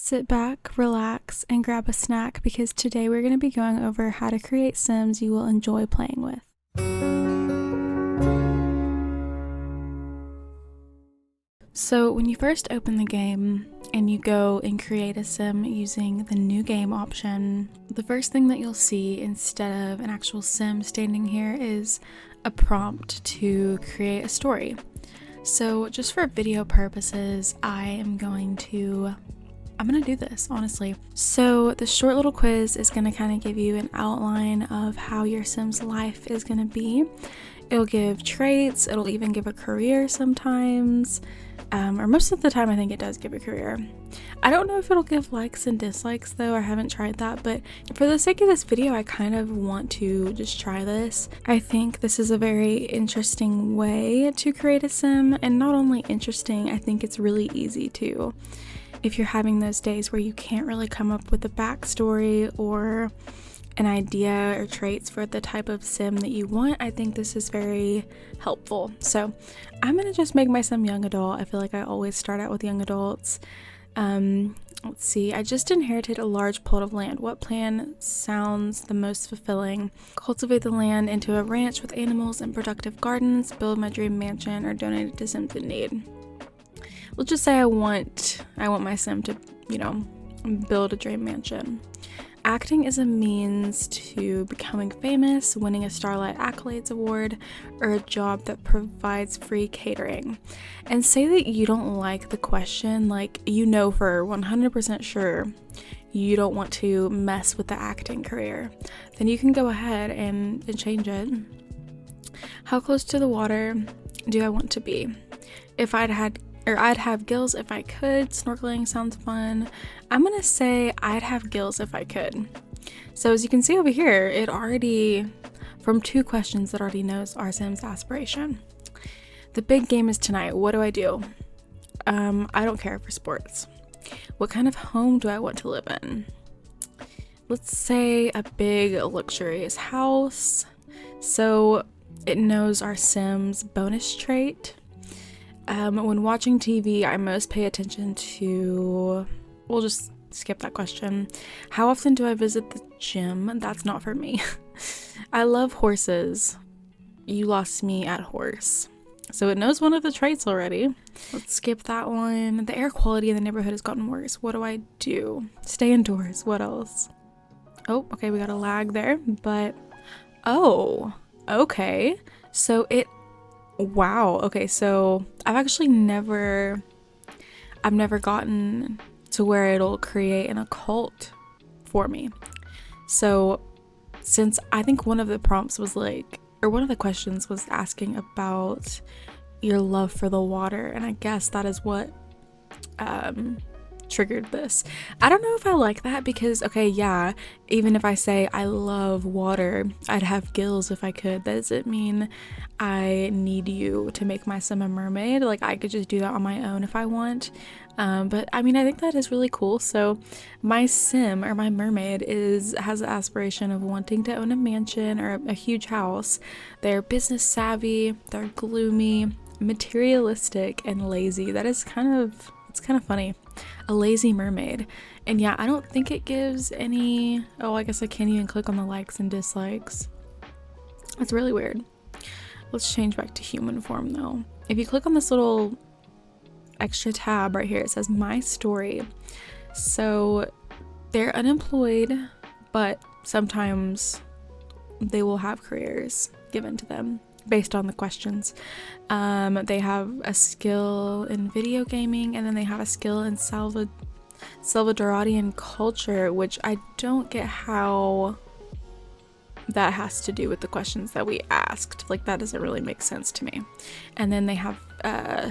Sit back, relax, and grab a snack because today we're going to be going over how to create Sims you will enjoy playing with. So when you first open the game and you go and create a sim using the new game option, the first thing that you'll see instead of an actual sim standing here is a prompt to create a story. So just for video purposes, I'm gonna do this, honestly. So the short little quiz is gonna kind of give you an outline of how your sim's life is gonna be. It'll give traits, it'll even give a career sometimes, or most of the time I think it does give a career. I don't know if it'll give likes and dislikes though, I haven't tried that, but for the sake of this video I kind of want to just try this. I think this is a very interesting way to create a sim, and not only interesting, I think it's really easy too. If you're having those days where you can't really come up with a backstory or an idea or traits for the type of sim that you want, I think this is very helpful. So I'm gonna just make my sim young adult. I feel like I always start out with young adults. Let's see, I just inherited a large plot of land. What plan sounds the most fulfilling? Cultivate the land into a ranch with animals and productive gardens, build my dream mansion, or donate it to Sims in need. Let's just say I want my sim to, build a dream mansion. Acting is a means to becoming famous, winning a Starlight Accolades Award, or a job that provides free catering. And say that you don't like the question, like for 100% sure you don't want to mess with the acting career, then you can go ahead and change it. How close to the water do I want to be? I'd have gills if I could. Snorkeling sounds fun. I'm gonna say I'd have gills if I could. So as you can see over here, it already, from 2 questions, it already knows our sim's aspiration. The big game is tonight. What do I do? I don't care for sports. What kind of home do I want to live in? Let's say a big luxurious house. So it knows our sim's bonus trait. When watching TV, I most pay attention to, we'll just skip that question. How often do I visit the gym? That's not for me. I love horses. You lost me at horse. So it knows one of the traits already. Let's skip that one. The air quality in the neighborhood has gotten worse. What do I do? Stay indoors. What else? Oh, okay, we got a lag there, but oh, okay. So wow, okay, so I've never gotten to where it'll create an occult for me. So since I think one of the prompts was one of the questions was asking about your love for the water, and I guess that is what triggered this. I don't know if I like that because, okay, yeah, even if I say I love water, I'd have gills if I could. That doesn't mean I need you to make my sim a mermaid. Like, I could just do that on my own if I want. But I mean, I think that is really cool. So my sim, or my mermaid, has the aspiration of wanting to own a mansion or a huge house. They're business savvy, they're gloomy, materialistic, and lazy. It's kind of funny. A lazy mermaid. And yeah, I don't think it gives any, I guess I can't even click on the likes and dislikes. That's really weird. Let's change back to human form though. If you click on this little extra tab right here, it says my story. So they're unemployed, but sometimes they will have careers given to them based on the questions. They have a skill in video gaming, and then they have a skill in Salvadorian culture, which I don't get how that has to do with the questions that we asked. Like, that doesn't really make sense to me. And then they have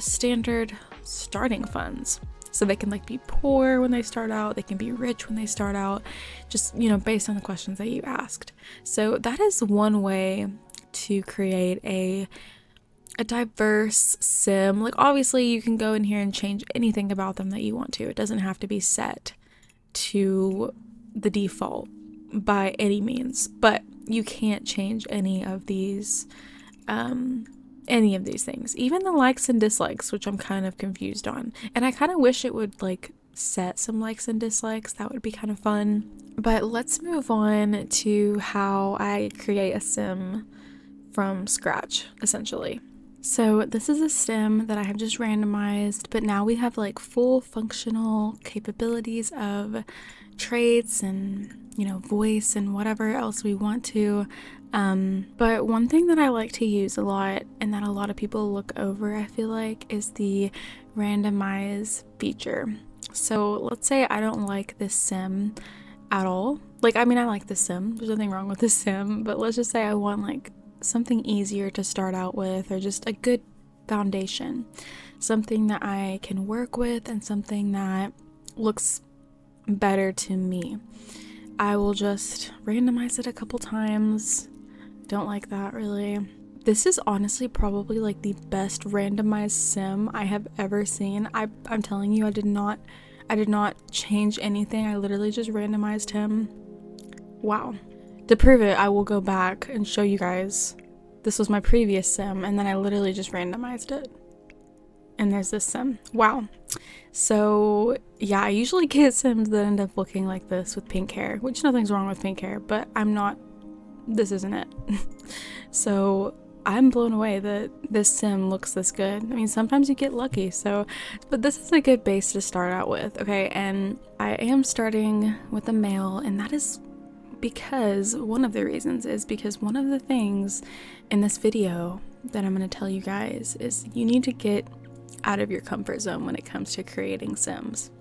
standard starting funds. So they can be poor when they start out, they can be rich when they start out, just, based on the questions that you asked. So that is one way to create a diverse sim. Like, obviously you can go in here and change anything about them that you want to. It doesn't have to be set to the default by any means, but you can't change any of these things, even the likes and dislikes, which I'm kind of confused on. And I kind of wish it would set some likes and dislikes. That would be kind of fun. But let's move on to how I create a sim from scratch, essentially. So this is a sim that I have just randomized, but now we have like full functional capabilities of traits and, you know, voice and whatever else we want to. But one thing that I like to use a lot and that a lot of people look over, I feel like, is the randomize feature. So let's say I don't like this sim at all. Like, I mean, I like this sim. There's nothing wrong with this sim, but let's just say I want like something easier to start out with, or just a good foundation, something that I can work with and something that looks better to me. I will just randomize it a couple times. Don't like that really. This is honestly probably like the best randomized sim I have ever seen. I'm telling you, I did not change anything. I literally just randomized him. Wow. To prove it, I will go back and show you guys. This was my previous sim, and then I literally just randomized it. And there's this sim. Wow. So yeah, I usually get sims that end up looking like this with pink hair, which nothing's wrong with pink hair, but this isn't it. So I'm blown away that this sim looks this good. I mean, sometimes you get lucky, but this is a good base to start out with, okay? And I am starting with a male, and that is because one of the reasons is because one of the things in this video that I'm going to tell you guys is you need to get out of your comfort zone when it comes to creating sims.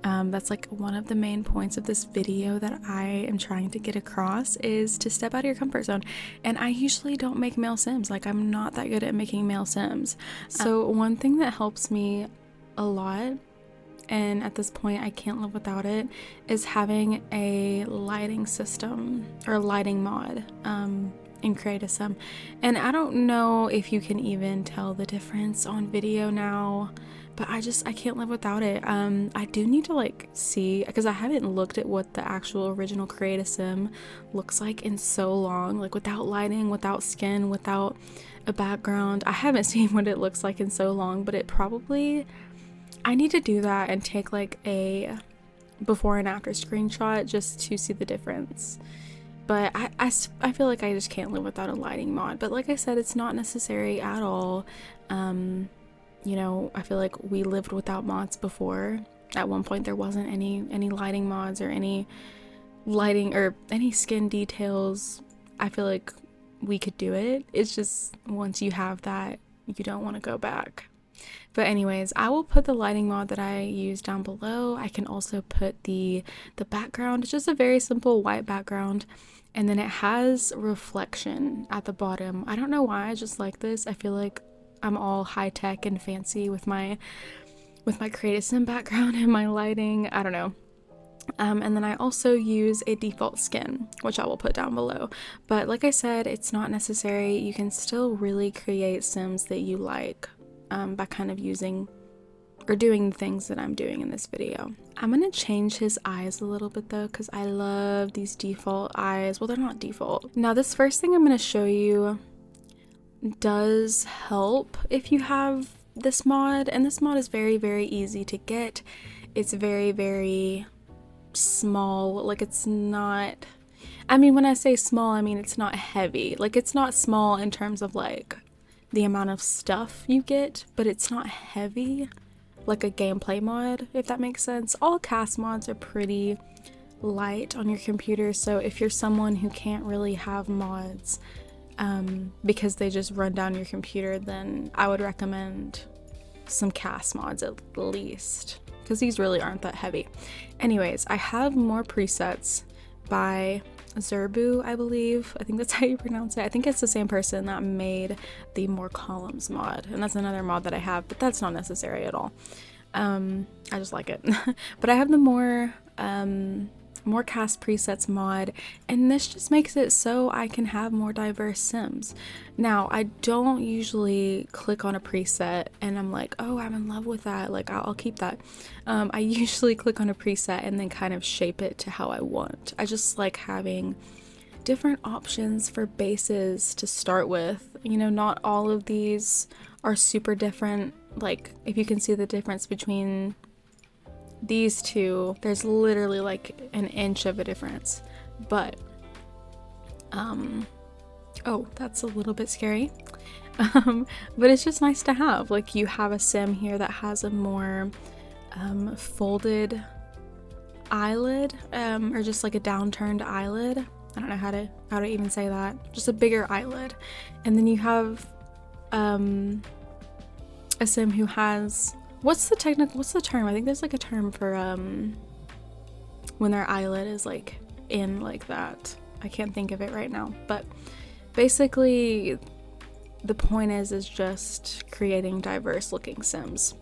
That's like one of the main points of this video that I am trying to get across, is to step out of your comfort zone. And I usually don't make male sims. Like, I'm not that good at making male sims. So one thing that helps me a lot, and at this point I can't live without it, is having a lighting system or lighting mod in Create a Sim. And I don't know if you can even tell the difference on video now, but I can't live without it. I do need to like see, because I haven't looked at what the actual original Create a Sim looks like in so long, like without lighting, without skin, without a background. I haven't seen what it looks like in so long, but I need to do that and take like a before and after screenshot just to see the difference. But I feel like I just can't live without a lighting mod. But like I said, it's not necessary at all. You know, I feel like we lived without mods before. At one point there wasn't any lighting mods or any lighting or any skin details. I feel like we could do it. It's just once you have that, you don't want to go back. But anyways, I will put the lighting mod that I use down below. I can also put the background. It's just a very simple white background, and then it has reflection at the bottom. I don't know why, I just like this. I feel like I'm all high-tech and fancy with my Create a Sim background and my lighting. I don't know. And then I also use a default skin, which I will put down below. But like I said, it's not necessary. You can still really create sims that you like by kind of using or doing the things that I'm doing in this video. I'm gonna change his eyes a little bit though, because I love these default eyes. Well, they're not default. Now this first thing I'm gonna show you does help if you have this mod, and this mod is very, very easy to get. It's very, very small. Like, it's not, I mean, when I say small, I mean it's not heavy. Like, it's not small in terms of like the amount of stuff you get, but it's not heavy like a gameplay mod, if that makes sense. All CAS mods are pretty light on your computer, so if you're someone who can't really have mods because they just run down your computer, then I would recommend some CAS mods at least, because these really aren't that heavy. Anyways, I have more presets by 𝙪𝙬𝙧𝙩, I believe. I think that's how you pronounce it. I think it's the same person that made the More Columns mod, and that's another mod that I have, but that's not necessary at all. I just like it. But I have the more CAS presets mod, and this just makes it so I can have more diverse sims. Now, I don't usually click on a preset and I'm like, oh, I'm in love with that, like I'll keep that. I usually click on a preset and then kind of shape it to how I want. I just like having different options for bases to start with. You know, not all of these are super different. Like, if you can see the difference between these two, there's literally like an inch of a difference. But oh, that's a little bit scary. But it's just nice to have. Like, you have a sim here that has a more folded eyelid, or just like a downturned eyelid. I don't know how to even say that. Just a bigger eyelid. And then you have a sim who has, what's the term? I think there's like a term for when their eyelid is like in like that. I can't think of it right now, but basically the point is just creating diverse looking sims.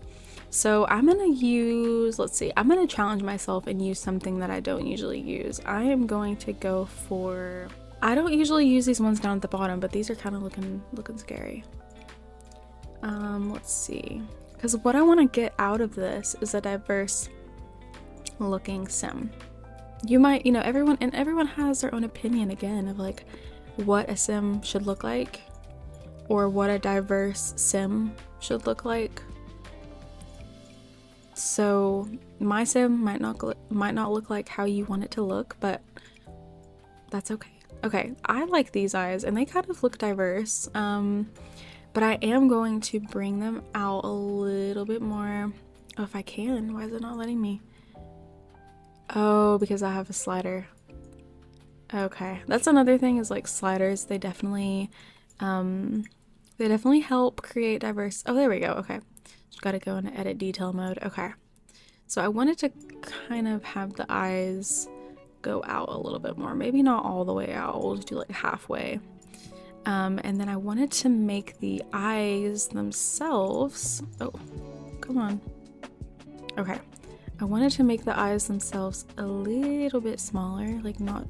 So I'm gonna use, let's see, I'm gonna challenge myself and use something that I don't usually use. I am going to go for, I don't usually use these ones down at the bottom, but these are kind of looking scary. Let's see, because what I want to get out of this is a diverse looking sim. You might, you know, everyone has their own opinion again of like what a sim should look like, or what a diverse sim should look like. So my sim might not look like how you want it to look, but that's okay. Okay, I like these eyes and they kind of look diverse, but I am going to bring them out a little bit more. Oh, if I can. Why is it not letting me? Oh, because I have a slider. Okay, that's another thing, is like sliders, they definitely help create diverse. Oh, there we go. Okay, just gotta go into edit detail mode. Okay, so I wanted to kind of have the eyes go out a little bit more, maybe not all the way out, we'll just do like halfway. And then I wanted to make the eyes themselves, oh, come on. Okay, I wanted to make the eyes themselves a little bit smaller, like not,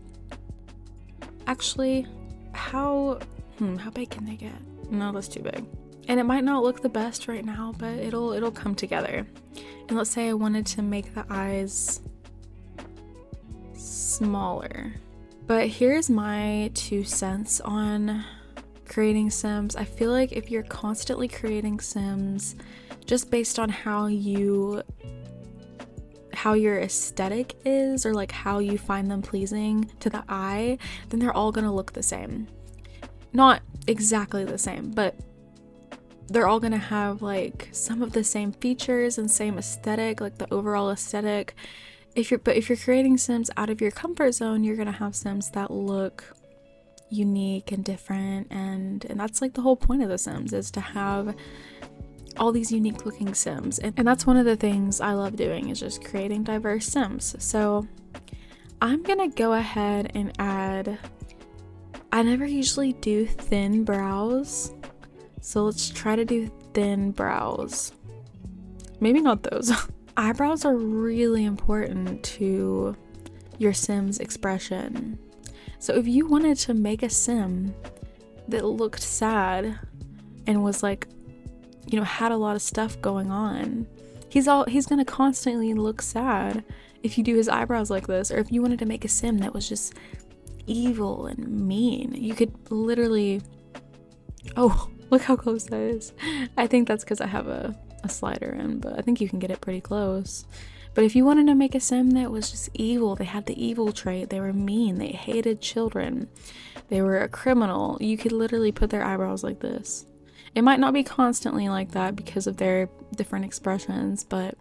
actually, how big can they get? No, that's too big. And it might not look the best right now, but it'll come together. And let's say I wanted to make the eyes smaller. But here's my 2 cents on creating sims. I feel like if you're constantly creating sims just based on how your aesthetic is, or like how you find them pleasing to the eye, then they're all gonna look the same. Not exactly the same, but they're all gonna have like some of the same features and same aesthetic, like the overall aesthetic. If you're creating sims out of your comfort zone, you're gonna have sims that look unique and different, and that's like the whole point of the sims, is to have all these unique looking sims, and that's one of the things I love doing, is just creating diverse sims. So I'm gonna go ahead and add, I never usually do thin brows, so let's try to do thin brows. Maybe not those. Eyebrows are really important to your sim's expression. So if you wanted to make a sim that looked sad and was like, you know, had a lot of stuff going on, he's gonna constantly look sad if you do his eyebrows like this. Or if you wanted to make a sim that was just evil and mean, you could literally, oh, look how close that is. I think that's because I have a slider in, but I think you can get it pretty close. But if you wanted to make a sim that was just evil, they had the evil trait, they were mean, they hated children, they were a criminal, you could literally put their eyebrows like this. It might not be constantly like that because of their different expressions, but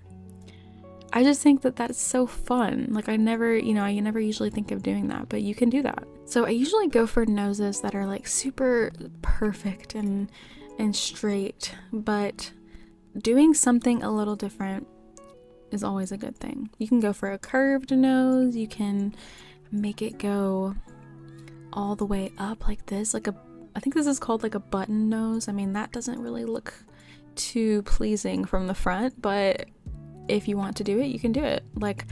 I just think that that's so fun. Like, you never usually think of doing that, but you can do that. So I usually go for noses that are like super perfect and straight, but doing something a little different is always a good thing. You can go for a curved nose, you can make it go all the way up like this, like I think this is called like a button nose. I mean, that doesn't really look too pleasing from the front, but if you want to do it, you can do it. Like,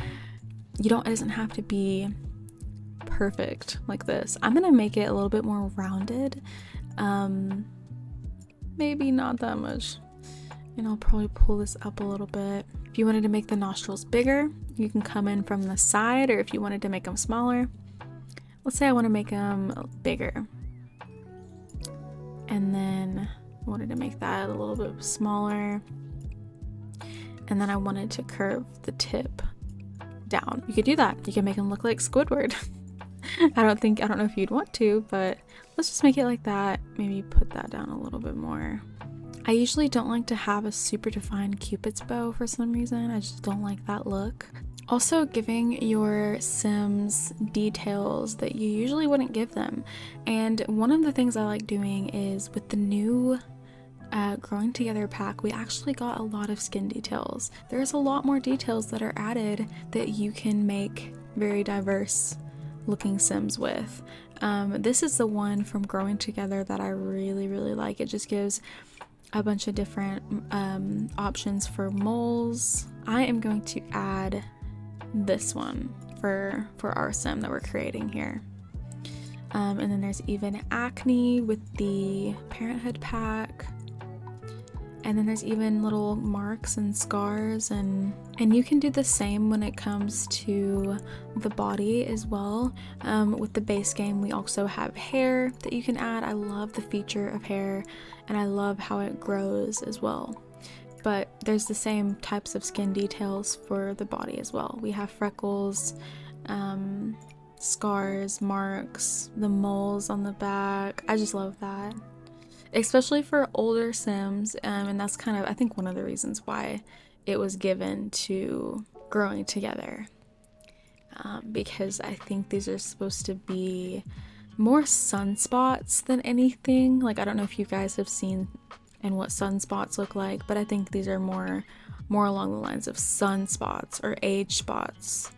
it doesn't have to be perfect like this. I'm gonna make it a little bit more rounded, maybe not that much, and I'll probably pull this up a little bit. If you wanted to make the nostrils bigger, you can come in from the side, or if you wanted to make them smaller, let's say I want to make them bigger, and then I wanted to make that a little bit smaller, and then I wanted to curve the tip down. You could do that. You can make him look like Squidward. I don't know if you'd want to, but let's just make it like that. Maybe put that down a little bit more. I usually don't like to have a super defined Cupid's bow for some reason. I just don't like that look. Also, giving your Sims details that you usually wouldn't give them. And one of the things I like doing is with the new Growing Together pack, we actually got a lot of skin details. There's a lot more details that are added that you can make very diverse looking Sims with. This is the one from Growing Together that I really like. It just gives a bunch of different options for moles. I am going to add this one for our Sim that we're creating here. And then there's even acne with the Parenthood pack. And then there's even little marks and scars, and you can do the same when it comes to the body as well. With the base game, we also have hair that you can add. I love the feature of hair, and I love how it grows as well. But there's the same types of skin details for the body as well. We have freckles, scars, marks, the moles on the back. I just love that. Especially for older Sims, and that's kind of, I think, one of the reasons why it was given to Growing Together, because I think these are supposed to be more sunspots than anything. Like, I don't know if you guys have seen and what sunspots look like, but I think these are more along the lines of sunspots or age spots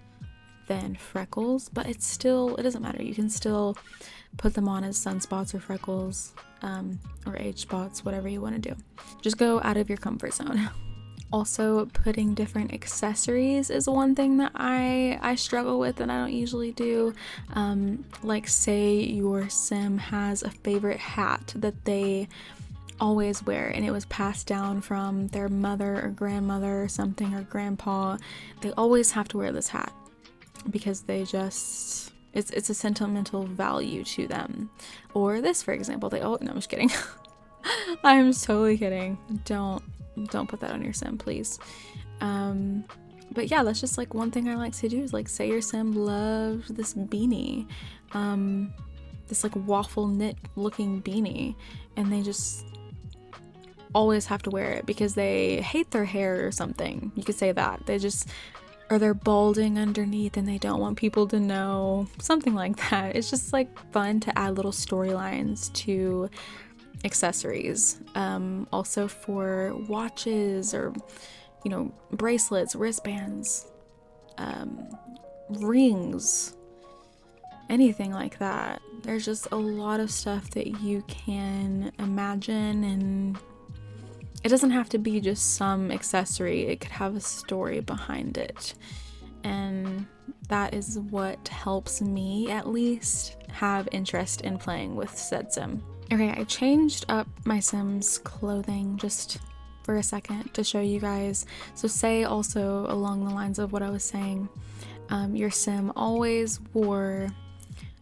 than freckles. But it doesn't matter. You can still put them on as sunspots or freckles, or age spots, whatever you want to do. Just go out of your comfort zone. Also, putting different accessories is one thing that I struggle with and I don't usually do. Like, say your Sim has a favorite hat that they always wear and it was passed down from their mother or grandmother or something, or grandpa. They always have to wear this hat because they just, it's a sentimental value to them. Or this, for example, no, I'm just kidding. I'm totally kidding. Don't put that on your Sim, please. But yeah, that's just like one thing I like to do is, like, say your Sim loves this beanie, this like waffle knit looking beanie, and they just always have to wear it because they hate their hair or something. You could say that. Or they're balding underneath and they don't want people to know, something like that. It's just like fun to add little storylines to accessories. Also for watches or, you know, bracelets, wristbands, rings, anything like that. There's just a lot of stuff that you can imagine, and it doesn't have to be just some accessory. It could have a story behind it. And that is what helps me, at least, have interest in playing with said Sim. Okay, I changed up my Sim's clothing just for a second to show you guys. So say also along the lines of what I was saying, your Sim always wore,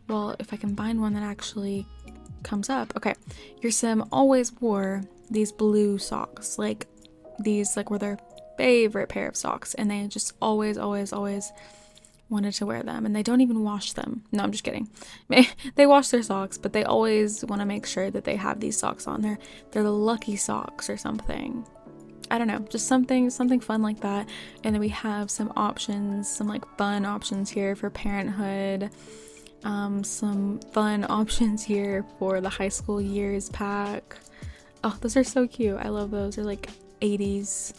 well, if I can find one that actually comes up. Okay, your Sim always wore these blue socks, like these were their favorite pair of socks, and they just always wanted to wear them, and they don't even wash them. No, I'm just kidding. They wash their socks, but they always want to make sure that they have these socks on. They're the lucky socks or something. I don't know, just something fun like that. And then we have some options, some like fun options here for parenthood. Some fun options here for the high school years pack. Oh, those are so cute. I love those. They're like 80s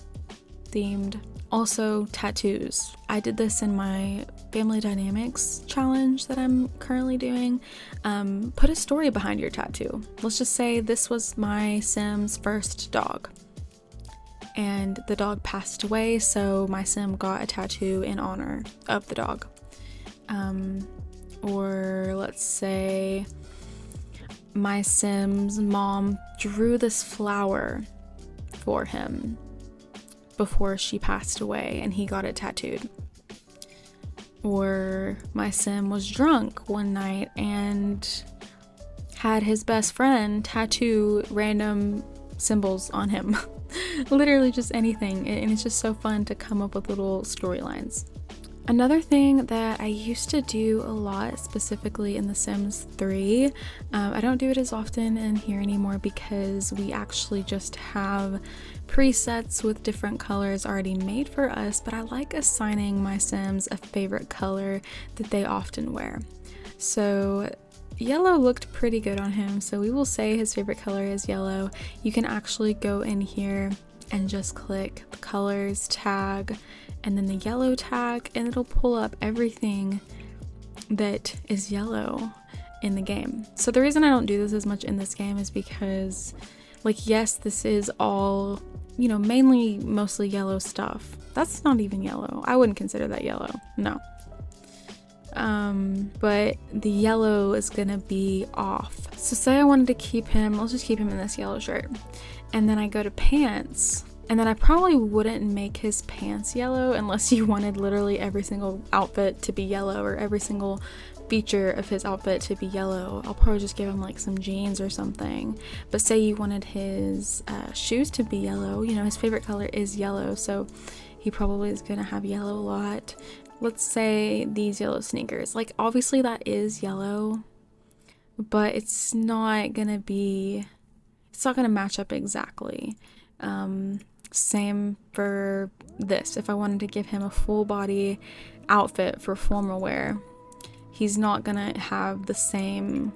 themed. Also, tattoos. I did this in my Family Dynamics challenge that I'm currently doing. Put a story behind your tattoo. Let's just say this was my Sim's first dog, and the dog passed away, so my Sim got a tattoo in honor of the dog. Or let's say my Sim's mom drew this flower for him before she passed away and he got it tattooed. Or my Sim was drunk one night and had his best friend tattoo random symbols on him. Literally just anything. And it's just so fun to come up with little storylines. Another thing that I used to do a lot, specifically in The Sims 3, I don't do it as often in here anymore because we actually just have presets with different colors already made for us, but I like assigning my Sims a favorite color that they often wear. So yellow looked pretty good on him, so we will say his favorite color is yellow. You can actually go in here and just click the colors tag and then the yellow tag, and it'll pull up everything that is yellow in the game. So the reason I don't do this as much in this game is because, like, yes, this is all, you know, mostly yellow stuff. That's not even yellow. I wouldn't consider that yellow. No. But the yellow is gonna be off. So say I wanted to keep him, let's just keep him in this yellow shirt. And then I go to pants. And then I probably wouldn't make his pants yellow unless you wanted literally every single outfit to be yellow or every single feature of his outfit to be yellow. I'll probably just give him like some jeans or something. But say you wanted his shoes to be yellow, you know, his favorite color is yellow, so he probably is gonna have yellow a lot. Let's say these yellow sneakers. Like, obviously that is yellow, but it's not gonna match up exactly. Same for this. If I wanted to give him a full body outfit for formal wear, he's not gonna have the same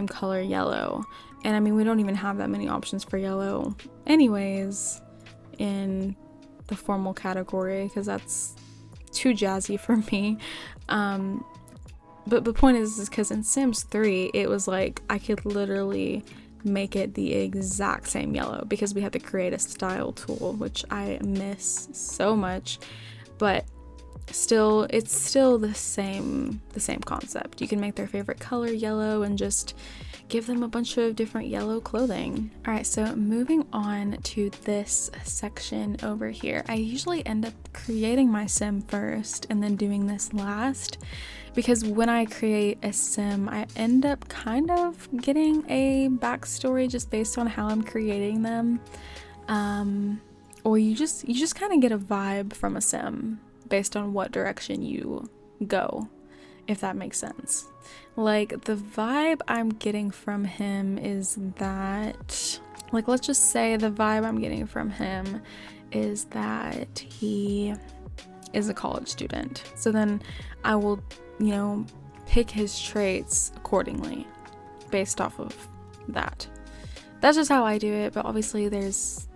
color yellow. And I mean, we don't even have that many options for yellow anyways in the formal category because that's too jazzy for me. But the point is because in Sims 3 it was like I could literally make it the exact same yellow because we had to create a style tool, which I miss so much, but still, it's still the same concept. You can make their favorite color yellow and just give them a bunch of different yellow clothing. All right, so moving on to this section over here, I usually end up creating my sim first and then doing this last, because when I create a sim, I end up kind of getting a backstory just based on how I'm creating them, or you just kind of get a vibe from a sim based on what direction you go, if that makes sense. Like, the vibe I'm getting from him is that, like, let's just say the vibe I'm getting from him is that he is a college student. So then I will, you know, pick his traits accordingly based off of that. That's just how I do it, but obviously there's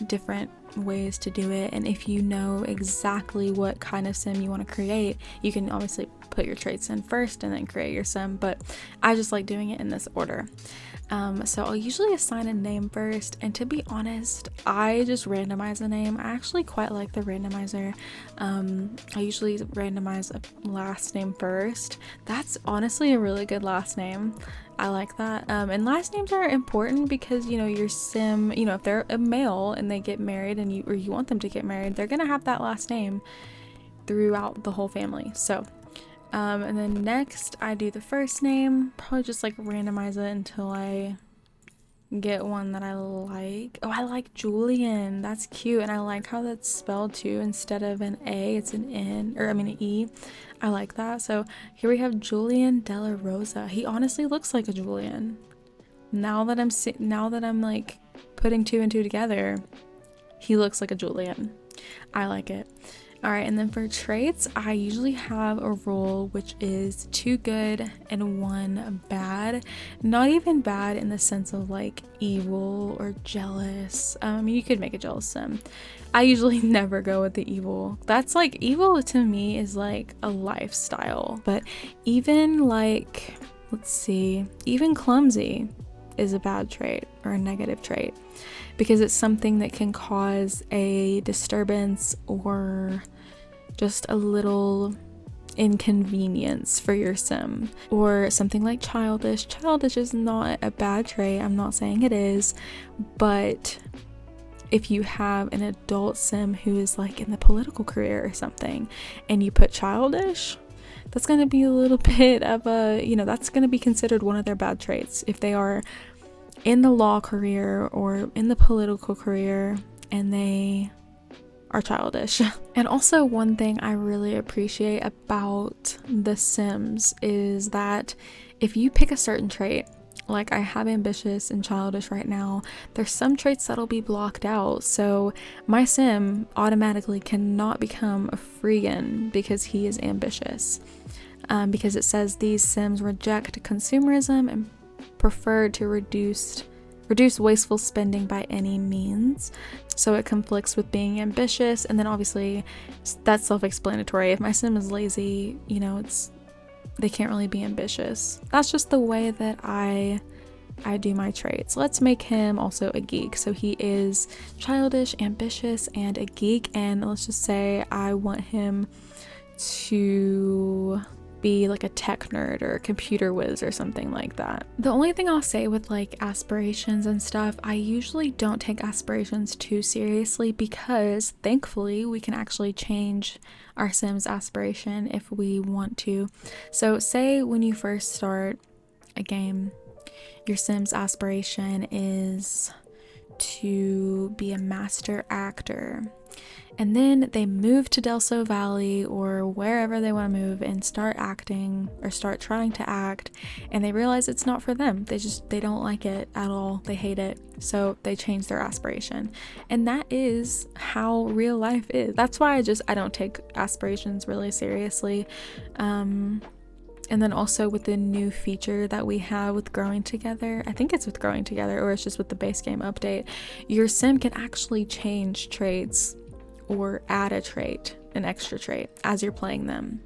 different ways to do it, and if you know exactly what kind of sim you want to create, you can obviously put your traits in first and then create your sim, but I just like doing it in this order. So I'll usually assign a name first, and to be honest, I just randomize a name. I actually quite like the randomizer. I usually randomize a last name first. That's honestly a really good last name. I like that. And last names are important because, you know, your sim, you know, if they're a male and they get married and you want them to get married, they're gonna have that last name throughout the whole family. So and then next I do the first name, probably just like randomize it until I get one that I like. Oh, I like Julian. That's cute, and I like how that's spelled too. Instead of an A, it's an N, or I mean an E. I like that. So here we have Julian Della Rosa. He honestly looks like a Julian. Now that I'm like putting two and two together, he looks like a Julian. I like it. All right, and then for traits, I usually have a rule which is 2 good and 1 bad. Not even bad in the sense of like evil or jealous. I mean, you could make a jealous sim. I usually never go with the evil. That's like, evil to me is like a lifestyle. But even like, let's see, even clumsy is a bad trait or a negative trait, because it's something that can cause a disturbance or just a little inconvenience for your sim. Or something like childish. Childish is not a bad trait, I'm not saying it is, but if you have an adult sim who is like in the political career or something and you put childish, that's going to be a little bit of a, you know, that's going to be considered one of their bad traits. If they are in the law career or in the political career and they are childish. And also one thing I really appreciate about The Sims is that if you pick a certain trait, like I have ambitious and childish right now, there's some traits that'll be blocked out. So my sim automatically cannot become a freegan because he is ambitious. Because it says these sims reject consumerism and prefer to reduce wasteful spending by any means. So it conflicts with being ambitious, and then obviously that's self-explanatory. If my sim is lazy, you know, they can't really be ambitious. That's just the way that I do my traits. Let's make him also a geek. So he is childish, ambitious, and a geek, and let's just say I want him to be like a tech nerd or a computer whiz or something like that. The only thing I'll say with like aspirations and stuff, I usually don't take aspirations too seriously because thankfully we can actually change our sim's aspiration if we want to. So say when you first start a game, your sim's aspiration is to be a master actor, and then they move to Delso Valley or wherever they want to move and start acting or start trying to act, and they realize it's not for them. They don't like it at all. They hate it. So they change their aspiration. And that is how real life is. That's why I don't take aspirations really seriously. And then also with the new feature that we have with Growing Together, I think it's with Growing Together or it's just with the base game update, your sim can actually change traits or add a trait, an extra trait, as you're playing them.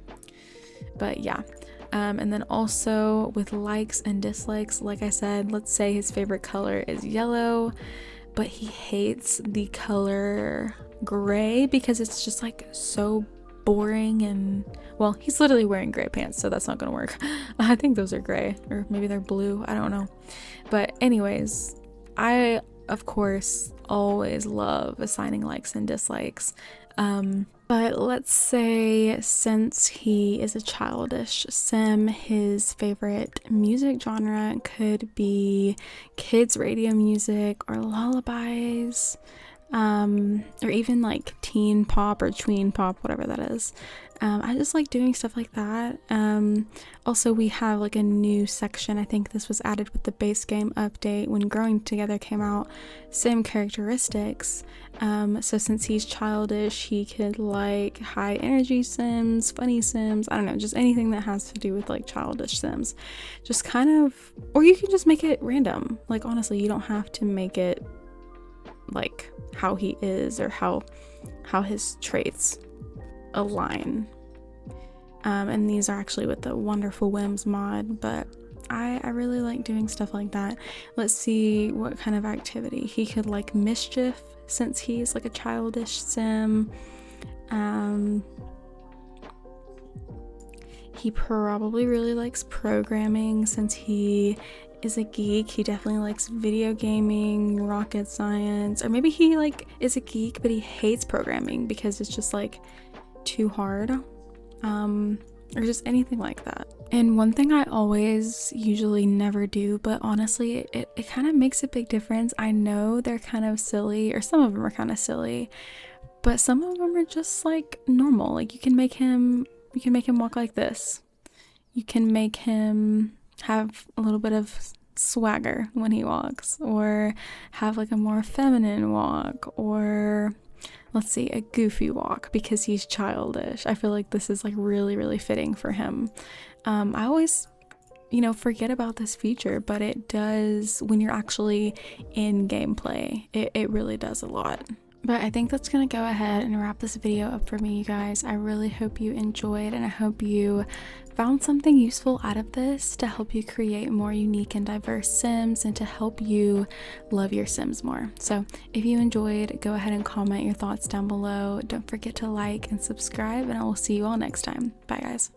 But yeah. And then also with likes and dislikes, like I said, let's say his favorite color is yellow, but he hates the color gray because it's just like so boring, and well, he's literally wearing gray pants, so that's not gonna work. I think those are gray, or maybe they're blue, I don't know. But anyways, I of course always love assigning likes and dislikes. But let's say since he is a childish sim, his favorite music genre could be kids radio music or lullabies, or even like teen pop or tween pop, whatever that is. I just like doing stuff like that. Also, we have like a new section, I think this was added with the base game update when Growing Together came out, sim characteristics. So since he's childish, he could like high energy sims, funny sims, I don't know, just anything that has to do with like childish sims. Just kind of, or you can just make it random. Like honestly, you don't have to make it like how he is or how his traits align. And these are actually with the Wonderful Whims mod, but I really like doing stuff like that. Let's see what kind of activity. He could like mischief since he's like a childish sim. He probably really likes programming since he is a geek. He definitely likes video gaming, rocket science, or maybe he like is a geek but he hates programming because it's just like too hard, or just anything like that. And one thing I always usually never do, but honestly it kind of makes a big difference. I know they're kind of silly, or some of them are kind of silly, but some of them are just like normal. Like you can make him walk like this. You can make him have a little bit of swagger when he walks, or have like a more feminine walk, or let's see, a goofy walk because he's childish. I feel like this is like really, really fitting for him. I always, forget about this feature, but it does when you're actually in gameplay. It really does a lot. But I think that's gonna go ahead and wrap this video up for me, you guys. I really hope you enjoyed, and I hope you found something useful out of this to help you create more unique and diverse sims and to help you love your sims more. So if you enjoyed, go ahead and comment your thoughts down below. Don't forget to like and subscribe, and I will see you all next time. Bye guys.